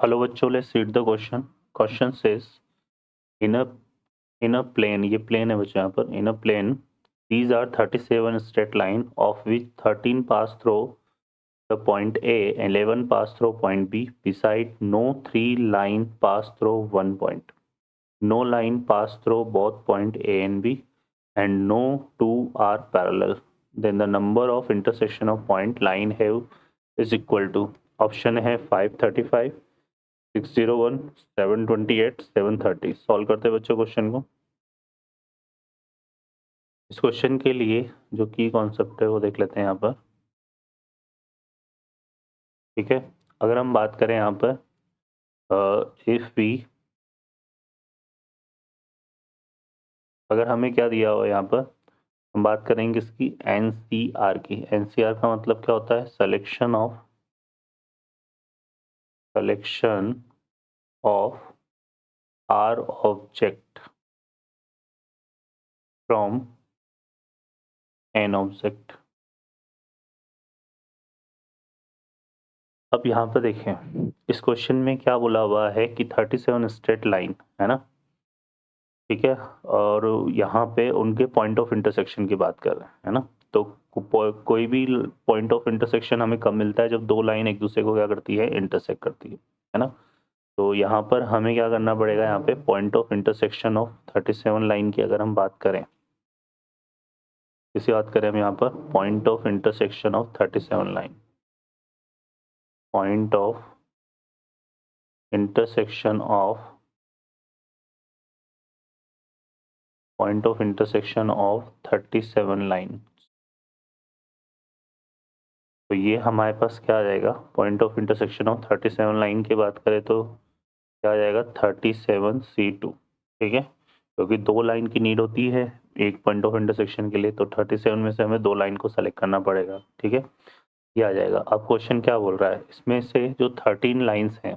Hello बच्चों, let's read the question. Question says in a plane, ये plane है बच्चों. यहाँ पर in a plane these are 37 straight line of which 13 pass through the point A and 11 pass through point B. Beside, no 3 line pass through one point. No line pass through both point A and B, and no two are parallel. Then the number of intersection of point line have is equal to, option है 535, 601, 728, 730. Solve करते हैं बच्चों question को. इस question के लिए जो की कॉन्सेप्ट है वो देख लेते हैं यहाँ पर. ठीक है, अगर हम बात करें यहाँ पर इफ वी, अगर हमें क्या दिया हो यहाँ पर, हम बात करेंगे इसकी एनसीआर की. एनसीआर का मतलब क्या होता है? Selection of r object from n object. अब यहाँ पर देखें, इस क्वेश्चन में क्या बोला हुआ है कि 37 स्ट्रेट लाइन है ना. ठीक है, और यहाँ पे उनके पॉइंट ऑफ इंटरसेक्शन की बात कर रहे हैं, है ना. तो कोई भी पॉइंट ऑफ इंटरसेक्शन हमें कब मिलता है? जब दो लाइन एक दूसरे को क्या करती है? इंटरसेक्ट करती है ना. तो यहाँ पर हमें क्या करना पड़ेगा? यहाँ पे point of intersection of 37 line की अगर हम बात करें, किसी बात करें हम यहाँ पर point of intersection of 37 line, point of intersection of point of intersection of 37 line. तो ये हमारे पास क्या आ जाएगा? Point of intersection of 37 line की बात करें तो क्या आ जाएगा? 37C2. ठीक है, क्योंकि दो लाइन की नीड होती है एक पॉइंट ऑफ इंटरसेक्शन के लिए, तो 37 में से हमें दो लाइन को सेलेक्ट करना पड़ेगा. ठीक है, ये आ जाएगा. अब क्वेश्चन क्या बोल रहा है? इसमें से जो 13 लाइन्स हैं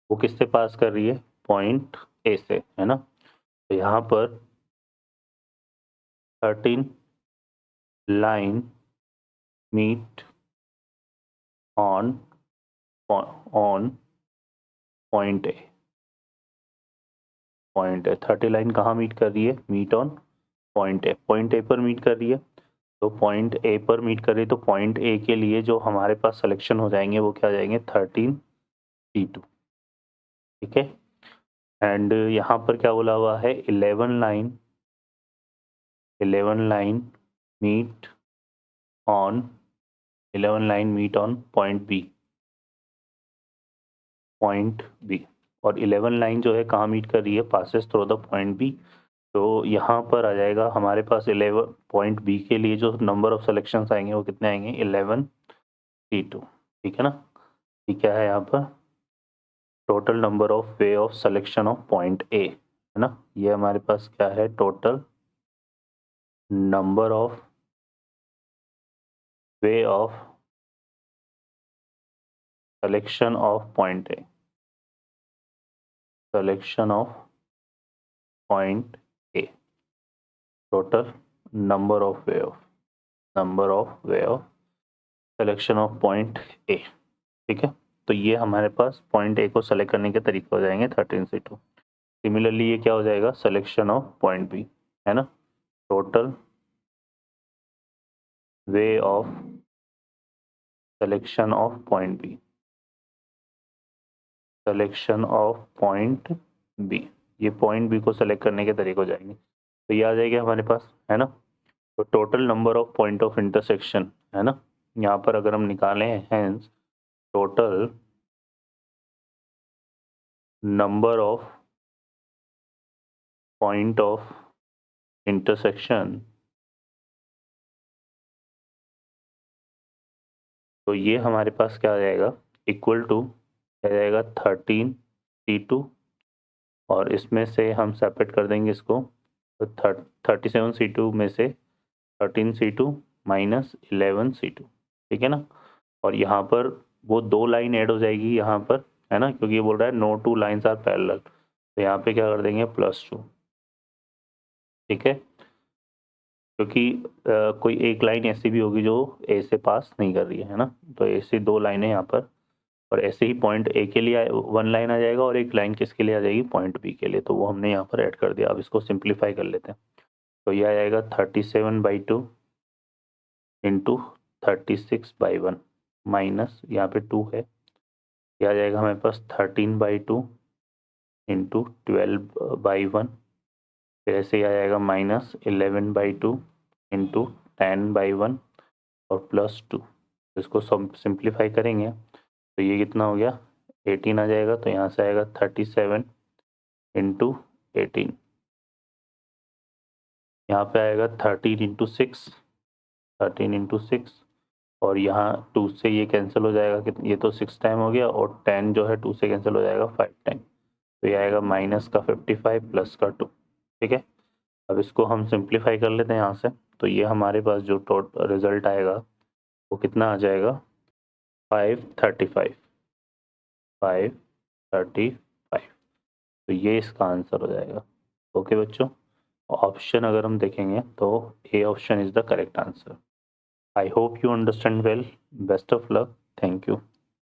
वो किससे पास कर रही है? पॉइंट ए से, है ना. तो यहाँ पर 13 line meet on point A. Point है 30 लाइन कहाँ मीट कर रही है? Meet on point A. Point A पर मीट कर रही है, तो पॉइंट ए पर मीट कर रही है, तो पॉइंट ए के लिए जो हमारे पास सिलेक्शन हो जाएंगे वो क्या हो जाएंगे? 13C2. ठीक है, एंड यहाँ पर क्या बोला हुआ है? 11 line meet on 11 line meet on point B. और 11 लाइन जो है कहाँ मीट कर रही है? Passes through the point B. तो यहाँ पर आ जाएगा हमारे पास 11 पॉइंट बी के लिए जो नंबर ऑफ सिलेक्शंस आएंगे वो कितने आएंगे? 11C2. ठीक है ना. ये क्या है यहाँ पर? Total number of way of selection of point A, है ना. ये हमारे पास क्या है? Total number of way of selection of point A, selection of point A, total number of way of selection of point A. ठीक है, तो ये हमारे पास पॉइंट ए को सेलेक्ट करने के तरीके हो जाएंगे 13C2. सिमिलरली ये क्या हो जाएगा? सिलेक्शन ऑफ पॉइंट बी, है ना. Total way of selection of point B, selection of point B. ये पॉइंट बी को सेलेक्ट करने के तरीके हो जाएंगे. तो ये आ जाएगा हमारे पास, है ना. तो total number of point of intersection, है ना. यहाँ पर अगर हम निकालें hence total number of point of intersection, तो ये हमारे पास क्या आ जाएगा? इक्वल टू आ जाएगा 13C2, और इसमें से हम सेपरेट कर देंगे इसको. तो 37C2 में से 13C2 माइनस 11C2. ठीक है ना. और यहाँ पर वो दो लाइन ऐड हो जाएगी यहाँ पर, है ना, क्योंकि ये बोल रहा है no two lines are parallel. तो यहाँ पे क्या कर देंगे? +2. ठीक है, क्योंकि कोई एक लाइन ऐसी भी होगी जो ए से पास नहीं कर रही है ना. तो ऐसी दो लाइनें यहाँ पर और ऐसे ही पॉइंट ए के लिए वन लाइन आ जाएगा और एक लाइन किसके लिए आ जाएगी, पॉइंट बी के लिए, तो वो हमने यहाँ पर ऐड कर दिया। अब इसको सिंप्लीफाई कर लेते हैं, तो ये आ जाएगा 37/2 इंटू 36/1 माइनस यहाँ पे 2 है, यह आ जाएगा हमारे पास 13/2 इंटू 12/1, फिर ऐसे ही आ जाएगा माइनस 11/2 इंटू 10/1 और प्लस 2। इसको सिंप्लीफाई करेंगे तो ये कितना हो गया, 18 आ जाएगा, तो यहाँ से आएगा 37 इंटू 18, यहाँ पे आएगा 13 इंटू 6, 13 इंटू 6, और यहाँ 2 से ये कैंसिल हो जाएगा, कि ये तो 6 टाइम हो गया, और 10 जो है 2 से कैंसिल हो जाएगा 5 टाइम, तो ये आएगा माइनस का 55 प्लस का 2। ठीक है, अब इसको हम सिंप्लीफाई कर लेते हैं यहाँ से, तो ये हमारे पास जो टोटल रिजल्ट आएगा वो कितना आ जाएगा, 535, 535, तो ये इसका आंसर हो जाएगा। ओके बच्चों, ऑप्शन अगर हम देखेंगे तो A option is the correct answer. I hope you understand well, best of luck, thank you.